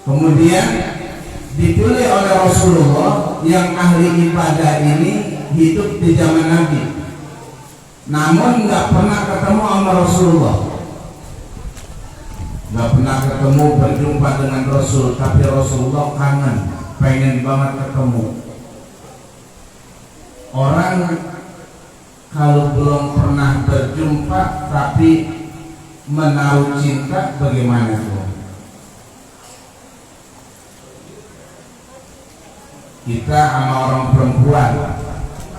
Kemudian dipilih oleh Rasulullah yang ahli ibadah ini hidup di zaman Nabi, namun nggak pernah ketemu sama Rasulullah, nggak pernah ketemu berjumpa dengan Rasul, tapi Rasulullah kangen, pengen banget ketemu. Orang kalau belum pernah berjumpa tapi menaruh cinta, bagaimana tuh? Kita sama orang perempuan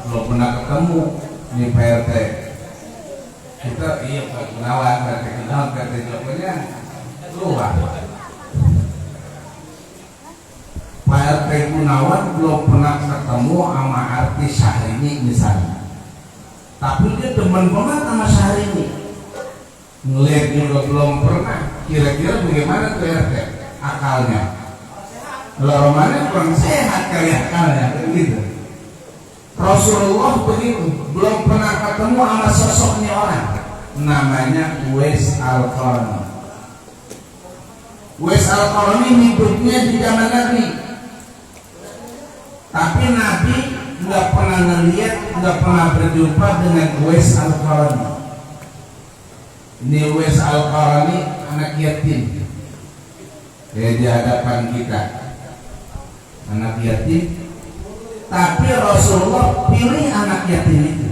belum pernah ketemu di PRT, kita iya Pak Gunawan, PRT Gunawan, PRT Jokonya luar. PRT Gunawan belum pernah ketemu sama artis Syahrini misalnya, tapi dia demen banget sama Syahrini, ngeliat juga belum pernah. Kira-kira bagaimana tuh RT akalnya? Kalau mana kurang sehat kali akalnya, begitu. Rasulullah begitu, belum pernah ketemu sama sosoknya orang, namanya Uwais Al-Qarni. Uwais Al-Qarni hidupnya di zaman Nabi, tapi Nabi nggak pernah ngeliat, nggak pernah berjumpa dengan Uwais Al-Qarni. Ini Uwais Al-Qarni anak yatim, di hadapan kita, anak yatim. Tapi Rasulullah pilih anak yatim itu.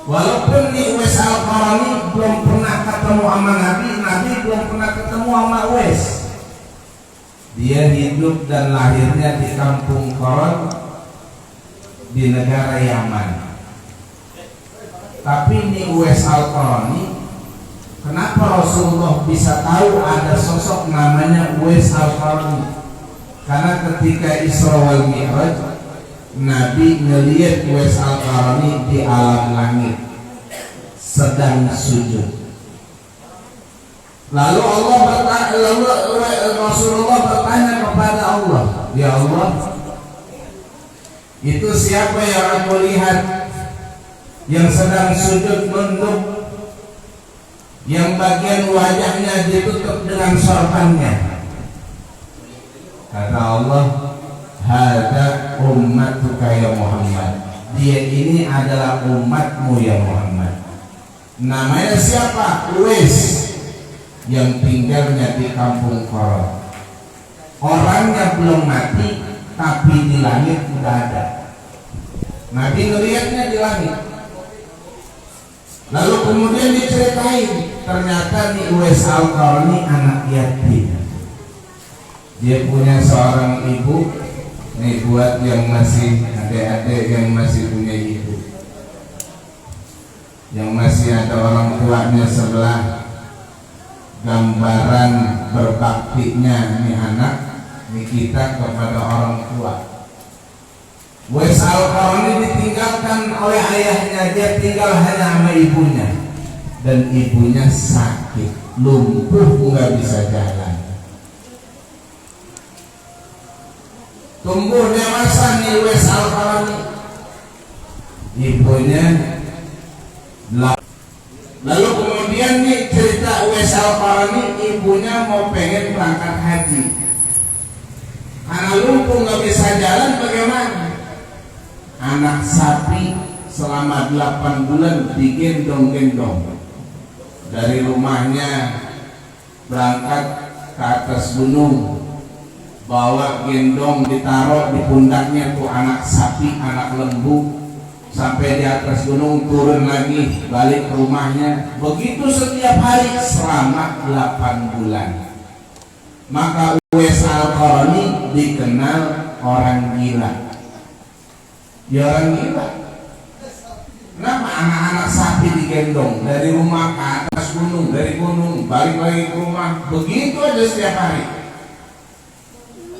Walaupun di Uwais Al-Qarni belum pernah ketemu sama Nabi, Nabi belum pernah ketemu sama Uwais. Dia hidup dan lahirnya di kampung Qaran di negara Yaman. Tapi ini Uwais Al-Qarni, kenapa Rasulullah bisa tahu ada sosok namanya Uwais Al-Qarni? Karena ketika Isra wal Mi'raj, Nabi ngelihat Uwais Al-Qarni di alam langit sedang sujud. Lalu Rasulullah bertanya kepada Allah, ya Allah, itu siapa yang aku lihat yang sedang sujud nunduk, yang bagian wajahnya ditutup dengan sorbannya? Kata Allah, hada ummatuka ya Muhammad, dia ini adalah umatmu ya Muhammad. Namanya siapa? Uwais, yang tinggalnya di kampung Qaran. Orangnya belum mati, tapi di langit sudah ada. Nabi melihatnya di langit. Lalu kemudian diceritain, ternyata di Uwais Al-Qarni anak yatim. Dia punya seorang ibu. Ini buat yang masih adik-adik yang masih punya ibu, yang masih ada orang tuanya sebelah, gambaran berbaktinya ini anak, ini kita kepada orang tua. Uwais Al-Qarni ditinggalkan oleh ayahnya, dia tinggal hanya sama ibunya, dan ibunya sakit, lumpuh, nggak bisa jalan. Tumbuh dewasa nih Uwais Al-Qarni, ibunya. Lalu kemudian nih cerita Uwais Al-Qarni, ibunya mau pengen berangkat haji, karena lumpuh nggak bisa jalan, bagaimana? Anak sapi selama 8 bulan digendong-gendong dari rumahnya, berangkat ke atas gunung, bawa gendong, ditaruh di pundaknya tuh anak sapi, anak lembu, sampai di atas gunung, turun lagi, balik ke rumahnya. Begitu setiap hari selama 8 bulan. Maka Uwais Al-Qarni dikenal orang gila. Ya orang gila. Kenapa? Anak-anak sapi digendong dari rumah ke atas gunung, dari gunung balik lagi ke rumah, begitu aja setiap hari.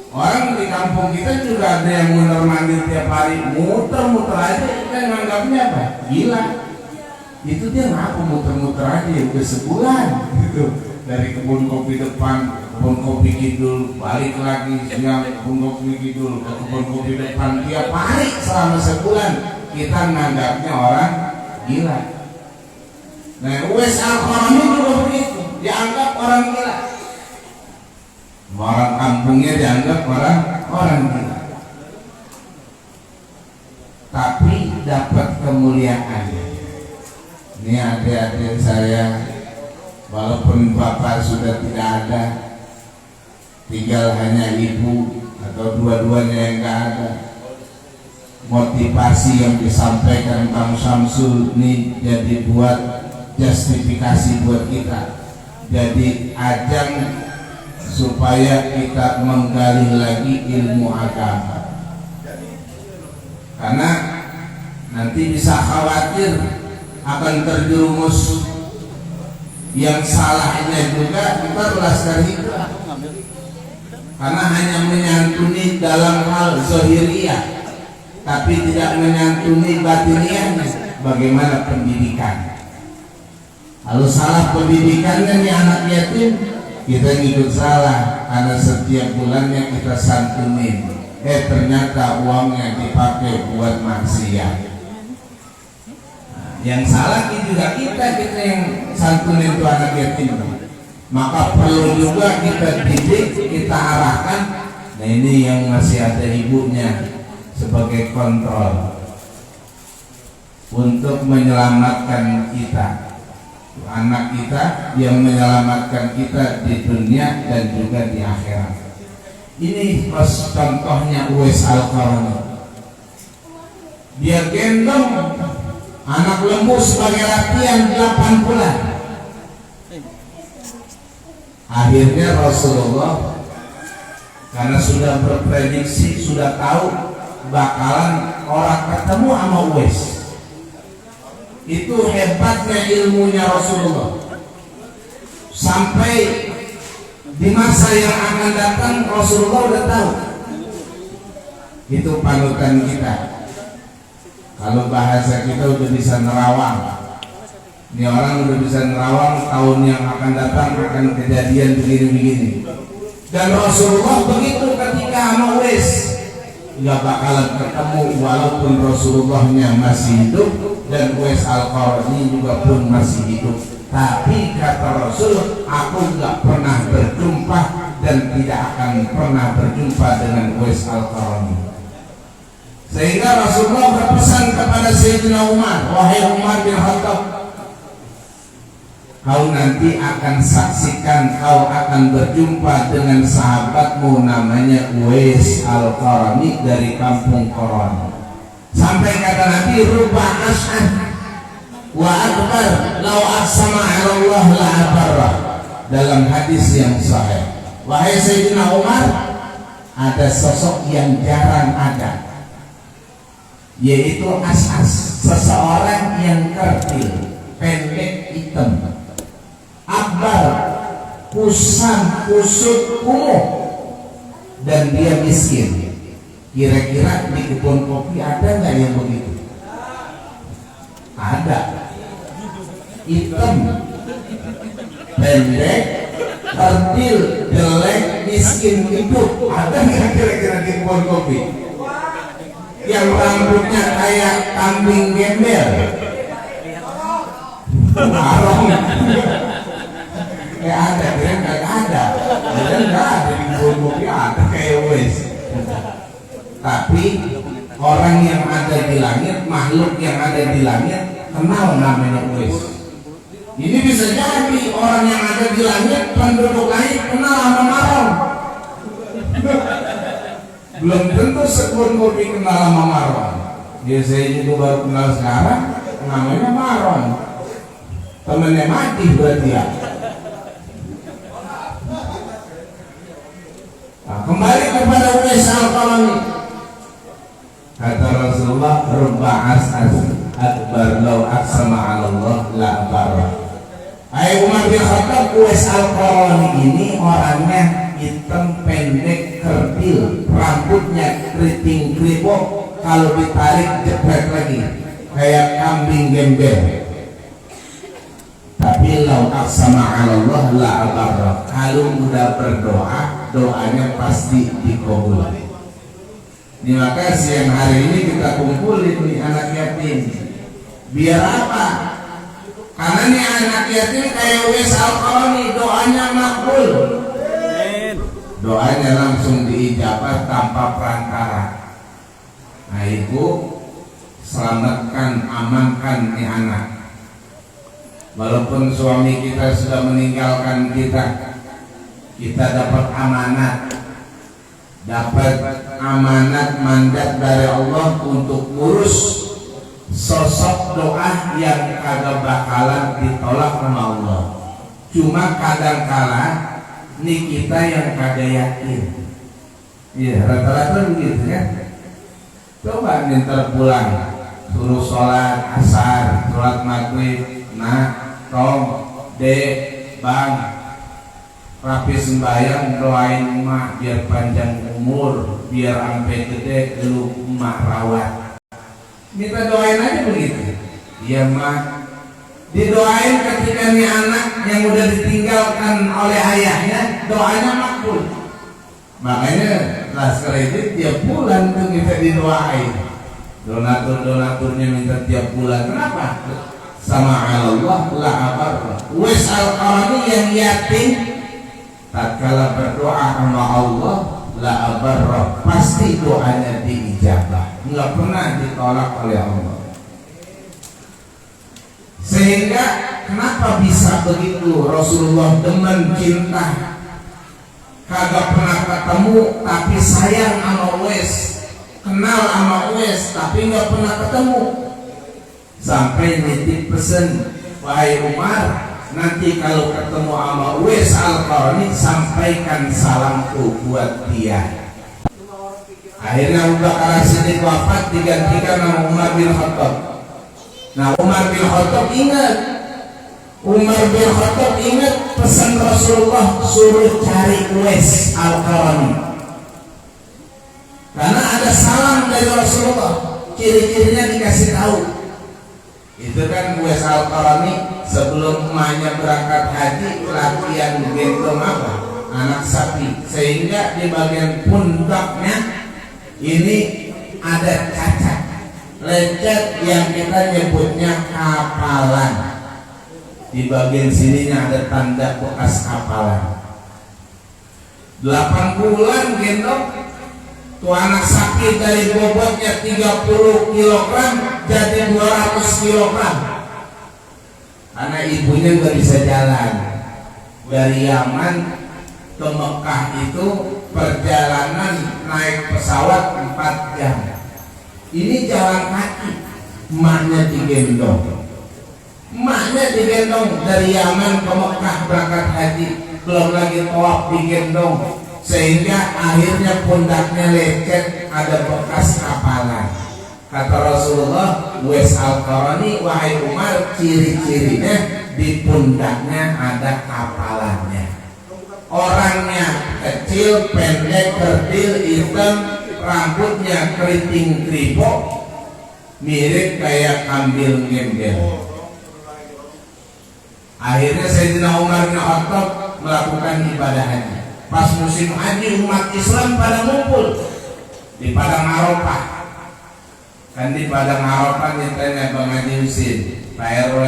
Orang di kampung kita juga ada yang mondar-mandir tiap hari, muter-muter aja. Kita nganggapnya apa? Gila. Itu dia ngaku muter-muter aja udah sebulan gitu. Dari kebun kopi depan, kebun kopi kidul, balik lagi siang kebun kopi kidul, ke kebun kopi depan, tiap hari selama sebulan. Kita nganggapnya orang gila. Nah, Uwais Al-Qarni juga begitu, dianggap orang gila. Orang kampungnya dianggap orang gila, tapi dapat kemuliaan. Ini adik-adik saya, walaupun bapak sudah tidak ada, tinggal hanya ibu atau dua-duanya yang nggak ada, motivasi yang disampaikan Bang Samsul ini jadi buat justifikasi buat kita, jadi ajang supaya kita menggali lagi ilmu agama, karena nanti bisa khawatir akan terjerumus yang salahnya juga kita Laskar Hijrah, karena hanya menyantuni dalam hal zahiriyah tapi tidak menyantuni batiniahnya. Bagaimana pendidikan? Kalau salah pendidikannya nih anak yatim, kita ngikut salah karena setiap bulannya kita santunin, ternyata uangnya dipakai buat maksiat. Yang salah juga kita yang santunin itu anak yatim. Maka perlu juga kita didik, kita arahkan. Nah ini yang masih ada ibunya sebagai kontrol untuk menyelamatkan kita, anak kita yang menyelamatkan kita di dunia dan juga di akhirat. Ini contohnya Uwais Al-Qarni. Dia gendong anak lembu sebagai latihan 8 bulan. Akhirnya Rasulullah karena sudah berprediksi, sudah tahu bakalan orang ketemu sama Uwais. Itu hebatnya ilmunya Rasulullah. Sampai di masa yang akan datang Rasulullah udah tahu. Itu panutan kita. Kalau bahasa kita udah bisa nerawang. Ini orang udah bisa nerawang tahun yang akan datang akan kejadian begini-begini. Dan Rasulullah begitu ketika sama Uwais, nggak bakalan ketemu walaupun Rasulullahnya masih hidup dan Uwais Al-Qarni juga pun masih hidup. Tapi kata Rasul, aku nggak pernah berjumpa dan tidak akan pernah berjumpa dengan Uwais Al-Qarni. Sehingga Rasulullah berpesan kepada Sayyidina Umar, wahai Umar bin Khattab, kau nanti akan saksikan, kau akan berjumpa dengan sahabatmu namanya Uwais Al-Qarni dari kampung Qaran. Sampai kata Nabi, rubba as'ad wa akbar law aqsama 'ala Allah la abarra. Dalam hadis yang sahih, wahai Sayyidina Umar, ada sosok yang jarang ada, yaitu As'as, seseorang yang kerdil, pendek, hitam, akbar, kusam, kusut, kumuh, dan dia miskin. Kira-kira di kebun kopi ada nggak yang begitu? Ada. Hitam, pendek, kerdil, jelek, miskin, itu ada nggak kira-kira di kebun kopi? Yang rambutnya kayak kambing gembel, marong, kayak ada, kira nggak ada, dan nggak ada di kebun kopi ada kayak Uwais. Tapi orang yang ada di langit, makhluk yang ada di langit kenal namanya Uwais. Ini bisa jadi orang yang ada di langit, penduduk langit kenal sama marong. Belum tentu sekebun kopi kenal sama marong. Dia saya juga baru kenal sekarang, namanya marong. Temennya mati berarti ya. Nah, kembali kepada Uwais Al-Qarni. Kata Rasulullah, rubba as'as akbar law aqsama 'ala Allah la barra. Hai Umar bin Khattab, Uwais Al-Qarni ini orangnya hitam, pendek, kerdil, rambutnya keriting keripok, kalau ditarik jepret lagi kayak kambing gembel. Tapi lau aqsama 'ala Allah la abarra, kalau udah berdoa, doanya pasti dikabul. Ini maka siang hari ini kita kumpulin nih anak yatim. Biar apa? Karena nih anak yatim kayak Uwais Al-Qarni, doanya makbul. doanya langsung diijabah tanpa perantara. Nah ibu, selamatkan, amankan nih anak. Walaupun suami kita sudah meninggalkan kita, kita dapat amanat mandat dari Allah untuk ngurus sosok doa yang kagak bakalan ditolak sama Allah. Cuma kadang-kala nih kita yang kagak yakin. Iya, rata-rata begitu ya. Coba ntar pulang suruh sholat asar, sholat maghrib, nah tong bang rapi sembahyang, doain emak biar panjang umur, biar sampai gede lu emak rawat. Minta doain aja begitu. Iya emak, didoain ketika nih anak yang udah ditinggalkan oleh ayahnya, doanya makbul. Makanya Laskar itu tiap bulan tuh kita didoain. Donatur-donaturnya minta tiap bulan. Kenapa? Sama Allah la abar. Wes al-Qarani yang yatim tatkala berdoa sama Allah la abar, pasti doanya diijabah, nggak pernah ditolak oleh Allah. Sehingga kenapa bisa begitu? Rasulullah demen cinta, kagak pernah ketemu tapi sayang sama Uwais, kenal sama Uwais tapi nggak pernah ketemu. Sampai nitip pesen, wahai Umar, nanti kalau ketemu sama Uwais al-Qarani sampaikan salamku buat dia. Akhirnya Abu Bakar As-Siddiq wafat, digantikan sama Umar bin Khattab. Nah Umar bin Khattab ingat pesan Rasulullah, suruh cari Uwais al-Qarani, karena ada salam dari Rasulullah, ciri-cirinya dikasih tahu. Itu kan Uwais al-Qarani sebelum emaknya berangkat haji latihan gendong apa? Anak sapi, sehingga di bagian pundaknya ini ada cacat lecet yang kita nyebutnya kapalan. Di bagian sininya ada tanda bekas kapalan. 8 bulan gendong tuh anak sapi, dari bobotnya 30 kg jadi 200 kg. Karena ibunya nggak bisa jalan. Dari Yaman ke Mekah itu perjalanan naik pesawat 4 jam. Ini jalan kaki. Emaknya digendong dari Yaman ke Mekah berangkat haji, belum lagi tawaf digendong, sehingga akhirnya pundaknya lecet, ada bekas kapalan. Kata Rasulullah, Uwais al-Qarani, wahai Umar, ciri-cirinya di pundaknya ada kapalannya. Orangnya kecil, pendek, kerdil, hitam, rambutnya keriting kripo, mirip kayak kambing gembel. Akhirnya Sayyidina Umar bin Khattab melakukan ibadah haji. Pas musim haji umat Islam pada ngumpul di Padang Arafah. Kan di Padang Arafah ditanya Bang Haji Husin, Pak RW,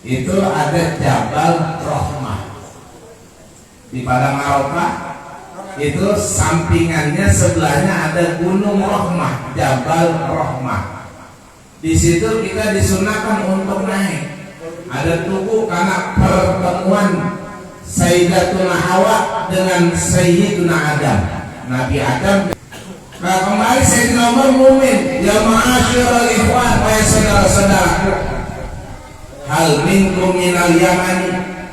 itu ada Jabal Rahmah. Di Padang Arafah itu sampingannya, sebelahnya ada Gunung Rahmah, Jabal Rahmah. Di situ kita disunahkan untuk naik. Ada tubuh karena pertemuan Sayyidatuna Hawa dengan Sayyiduna Adam, Nabi Adam. Nah kembali Sayyidina Umar mumin, ya ma'asyiral ikhwan, wahai saudara-saudaraku, hal minkum minal Yamani,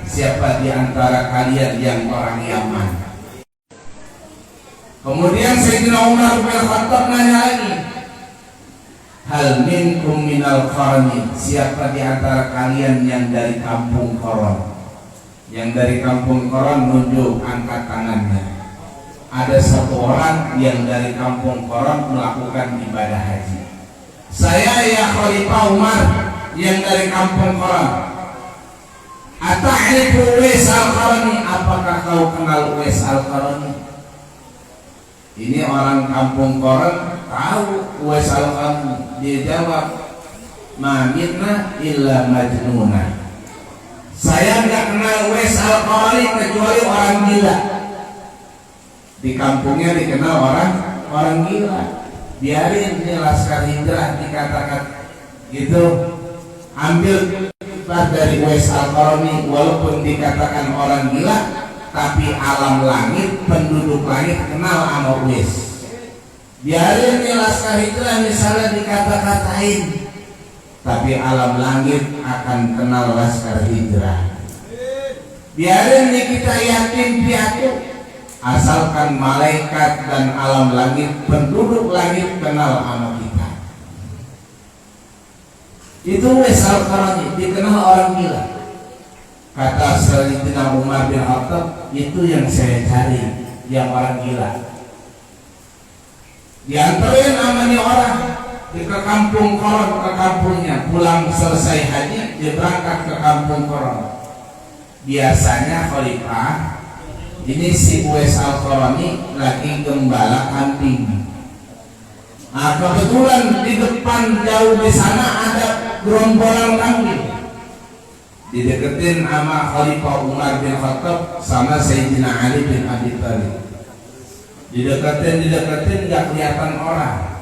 siapa di antara kalian yang orang Yaman? Kemudian Sayyidina Umar bin Khattab nanya lagi, hal minkum minal Qarni, siapa di antara kalian yang dari kampung Koron? Yang dari kampung Koron nunjuk, angkat tangannya. Ada 1 orang yang dari kampung Koron melakukan ibadah haji. Saya ya Khalifah Umar yang dari kampung Koron. Ata'rifu Uwais al-Qarani, apakah kau kenal Uwais al-Qarani? Ini orang kampung Koron tahu Uwais al-Qarani. Dia jawab, ma minna illa majnuna. Saya nggak kenal Uwais al-Qarani kecuali orang gila. Di kampungnya dikenal orang gila. Biarin ini Laskar Hijrah dikatakan gitu, ambil dari Uwais Al-Qarni, walaupun dikatakan orang gila, tapi alam langit, penduduk langit kenal sama Uwais. Biarin ini Laskar Hijrah misalnya dikata-katain, tapi alam langit akan kenal Laskar Hijrah. Biarin nih kita yakin piatu, asalkan malaikat dan alam langit, penduduk langit kenal sama kita. Itu Uwais Al-Qarni dikenal orang gila. Kata Sayyidina Umar bin Khattab, itu yang saya cari, yang orang gila. Diantarin sama nih orang ke kampung Koron, ke kampungnya, pulang selesai haji dia berangkat ke kampung Koron. Biasanya khalifah ini si Uwais Al-Qarni lagi gembala kambing. Nah, kebetulan di depan jauh di sana ada gerombolan kambing. Dideketin sama Khalifah Umar bin Khattab sama Sayyidina Ali bin Abi Thalib. Dideketin nggak kelihatan orang.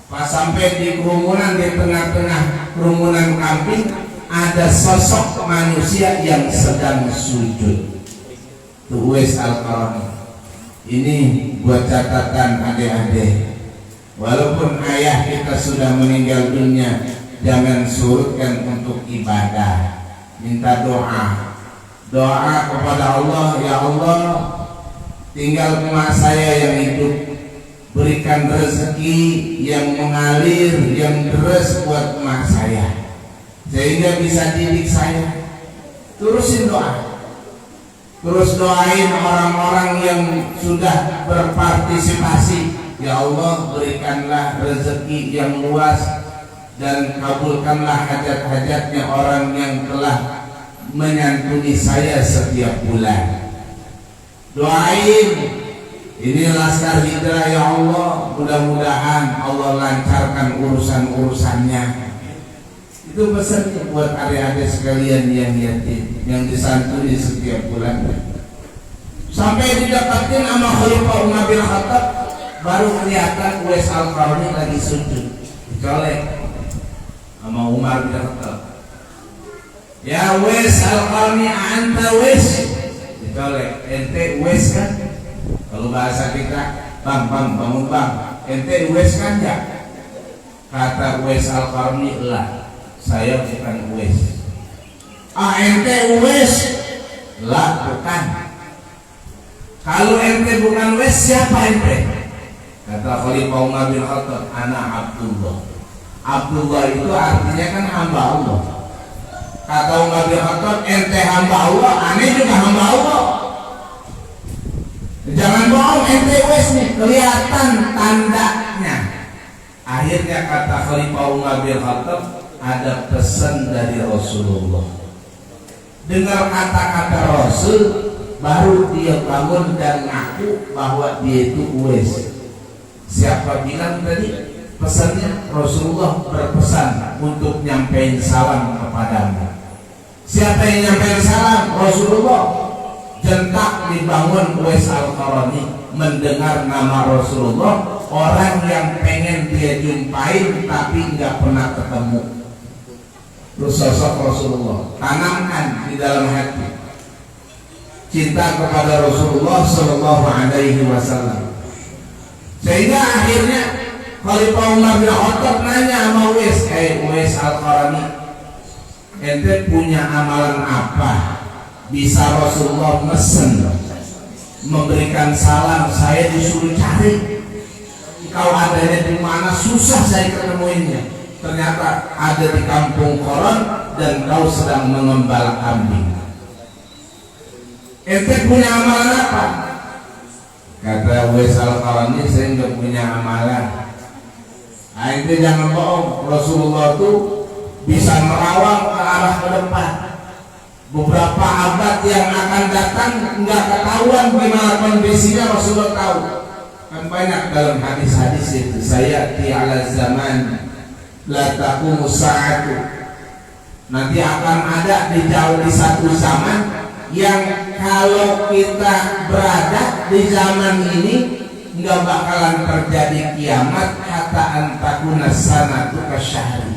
Pas sampai di kerumunan, di tengah-tengah kerumunan kambing ada sosok manusia yang sedang sujud. Uwais Al-Qarni. Ini buat catatan adik-adik, walaupun ayah kita sudah meninggal dunia, jangan surutkan untuk ibadah, minta doa kepada Allah. Ya Allah, tinggal emak saya yang hidup, berikan rezeki yang mengalir, yang deras buat emak saya, sehingga bisa didik saya. Terusin doa. Terus doain orang-orang yang sudah berpartisipasi. Ya Allah, berikanlah rezeki yang luas dan kabulkanlah hajat-hajatnya orang yang telah menyantuni saya setiap bulan. Doain ini Laskar Hijrah, ya Allah, mudah-mudahan Allah lancarkan urusan-urusannya. Itu pesannya buat adik-adik sekalian yang yatim, yang disantuni setiap bulan. Sampai didapatin sama Khalifah Umar bin Khattab, baru kelihatan Uwais Al-Qarni lagi sujud, dicolek sama Umar bin Khattab. Ya Uwais Al-Qarni, anta Uwais, dicolek. Ente Uwais kan? Kalau bahasa kita, bang bangun bang, ente Uwais kan ya? Kata Uwais Al-Qarni, lah, saya bukan Uwais. Ente Uwais? Lah, bukan. Kalau ente bukan Uwais, siapa ente? Kata Khalifah Umar bin Khattab, ana Abdullah. Abdullah itu artinya kan hamba Allah. Kata Umar bin Khattab, ente hamba Allah, aneh juga hamba Allah. Jangan bohong, ente Uwais nih, kelihatan tandanya. Akhirnya kata Khalifah Umar bin Khattab, ada pesan dari Rasulullah. Dengar kata-kata Rasul, baru dia bangun dan ngaku bahwa dia itu Uwais. Siapa bilang tadi? Pesannya Rasulullah berpesan untuk nyampein salam kepadamu. Siapa yang nyampein salam? Rasulullah. Jentak dibangun Uwais Al-Qarni mendengar nama Rasulullah, orang yang pengen dia jumpain tapi nggak pernah ketemu. Terus sosok Rasulullah tanamkan di dalam hati cinta kepada Rasulullah Sallallahu Alaihi Wasallam, sehingga akhirnya Khalifah Umar bin Khattab nanya sama Uwais, Uwais Al-Qarni, ente punya amalan apa bisa Rasulullah mesen memberikan salam, saya disuruh cari, kau adanya di mana, susah saya ketemuinnya. Ternyata ada di kampung Koron dan kau sedang mengembala kambing. Ente punya amalan apa? Kata Uwais Al-Qarni, saya nggak punya amalan. Ente jangan bohong, Rasulullah tuh bisa merawang ke arah ke depan. Beberapa abad yang akan datang nggak ketahuan gimana kondisinya, Rasulullah tahu. Kan banyak dalam hadis-hadis itu, saya di ala zaman la taqumu sa'atu, nanti akan ada di jauh di satu zaman yang kalau kita berada di zaman ini nggak bakalan terjadi kiamat, kata antakuna sanatu kasyahri.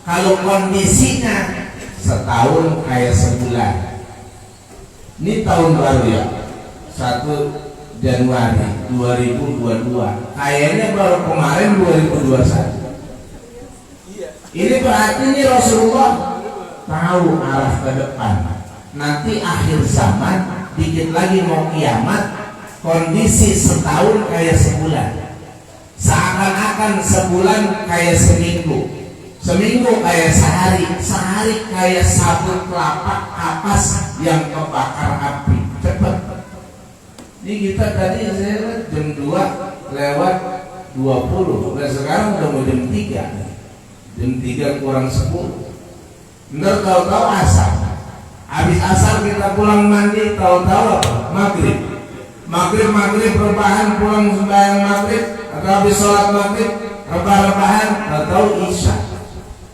Kalau kondisinya setahun kayak sebulan. Ini tahun baru ya, 1 Januari 2022. Kayaknya baru kemarin 2021. Ini berarti ini Rasulullah tahu arah ke depan. Nanti akhir zaman, dikit lagi mau kiamat, kondisi setahun kayak sebulan. Seakan-akan sebulan kayak seminggu, seminggu kayak sehari, sehari kayak sabut kelapa kapas yang kebakar api. Cepat. Ini kita tadi saya jam 2 lewat 20. Nah sekarang udah mau jam 3. Jam 3 kurang 10. Ntar tahu-tahu asar. Habis asar kita pulang mandi, tahu-tahu apa? Maghrib. Maghrib rebahan, pulang sembahyang maghrib, atau habis sholat maghrib rebahan, atau isya.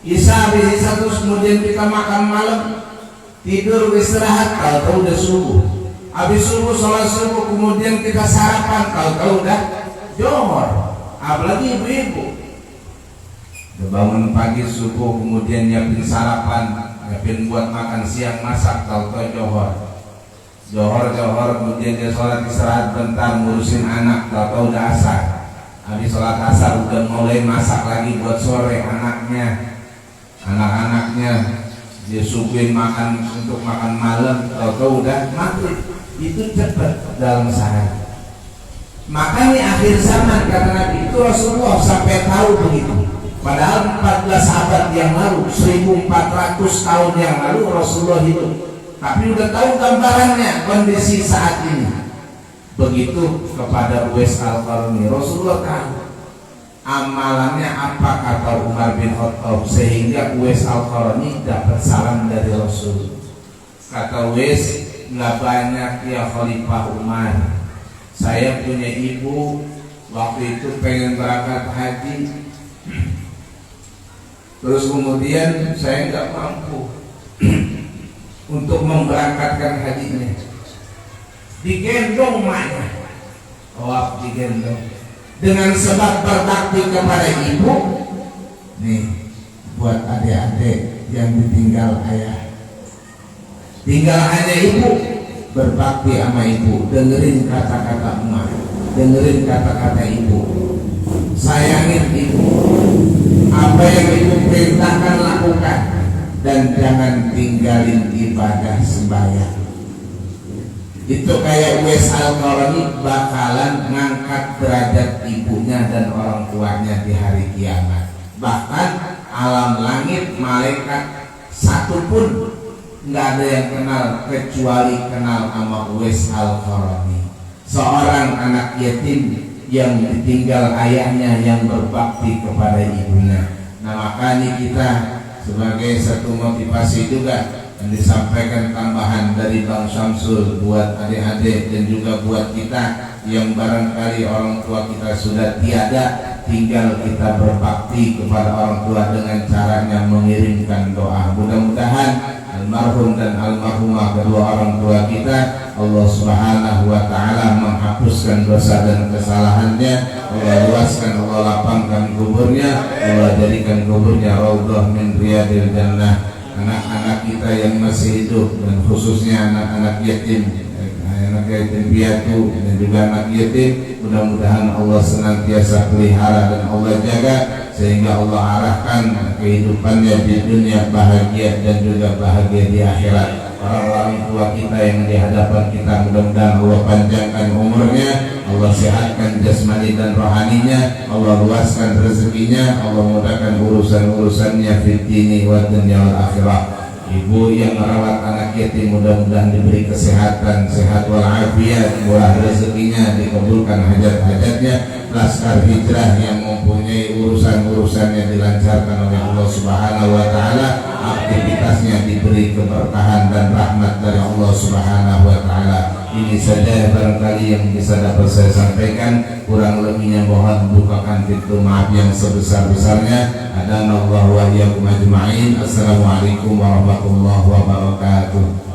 Isya habis isya terus kemudian kita makan malam, tidur istirahat, tahu-tahu udah subuh. Habis subuh sholat subuh, kemudian kita sarapan, tahu-tahu udah johor. Apalagi ibu-ibu bangun pagi subuh, kemudian nyiapin sarapan, nyiapin buat makan siang, masak, tahu-tahu johor, kemudian dia sholat istirahat bentar, ngurusin anak, tahu-tahu udah asar. Habis sholat asar udah mulai masak lagi buat sore anak-anaknya dia suguhin makan untuk makan malam, tahu-tahu udah maghrib. Itu cepat dalam sehari. Makanya akhir zaman kata Nabi itu Rasulullah sampai tahu begitu. Padahal 14 abad yang lalu, 1400 tahun yang lalu Rasulullah hidup. Tapi udah tahu gambarannya kondisi saat ini. Begitu kepada Uwais Al-Qarni, Rasulullah tahu amalannya apa, kata Umar bin Khattab, sehingga Uwais Al-Qarni dapat salam dari Rasul. Kata Uwais, nggak banyak ya Khalifah Umar. Saya punya ibu, waktu itu pengen berangkat haji. Terus kemudian saya nggak mampu untuk memberangkatkan hajinya. Digendong maknya, digendong. Dengan sebab berbakti kepada ibu, nih buat adik-adik yang ditinggal ayah, tinggal hanya ibu, berbakti sama ibu, dengerin kata-kata emak, dengerin kata-kata ibu, sayangin ibu. Apa yang ibu perintahkan lakukan, dan jangan tinggalin ibadah sembahyang. Itu kayak Uwais Al-Qarni bakalan ngangkat derajat ibunya dan orang tuanya di hari kiamat. Bahkan alam langit, malaikat satupun nggak ada yang kenal kecuali kenal sama Uwais Al-Qarni, seorang anak yatim yang ditinggal ayahnya yang berbakti kepada ibunya. Nah makanya kita sebagai satu motivasi juga yang disampaikan tambahan dari Bang Syamsul buat adik-adik dan juga buat kita yang barangkali orang tua kita sudah tiada, tinggal kita berbakti kepada orang tua dengan caranya mengirimkan doa. Mudah-mudahan almarhum dan almarhumah kedua orang tua kita, Allah Subhanahu wa ta'ala menghapuskan dosa dan kesalahannya, Allah luaskan, Allah lapangkan kuburnya, Allah jadikan kuburnya raudhah min riyadil jannah. Anak-anak kita yang masih hidup dan khususnya anak-anak yatim, anak yatim piatu dan juga anak yatim, mudah-mudahan Allah senantiasa pelihara dan Allah jaga sehingga Allah arahkan kehidupannya di dunia bahagia dan juga bahagia di akhirat. Orang-orang tua kita yang di hadapan kita, mudah-mudahan Allah panjangkan umurnya, Allah sehatkan jasmani dan rohaninya, Allah luaskan rezekinya, Allah mudahkan urusan-urusannya fid dini wa dunya wal akhirah. Ibu yang merawat anak yatim mudah-mudahan diberi kesehatan, sehat walafiat, murah rezekinya, dikabulkan hajat-hajatnya. Laskar hijrah yang mempunyai urusan-urusannya dilancarkan oleh Allah Subhanahu wa ta'ala, aktivitasnya diberi keberkahan dan rahmat dari Allah Subhanahu wa ta'ala. Ini saja barangkali yang bisa dapat saya sampaikan, kurang lebihnya mohon bukakan pintu maaf yang sebesar-besarnya. Adanallahu wa iyyakum ajma'in. Assalamualaikum warahmatullahi wabarakatuh.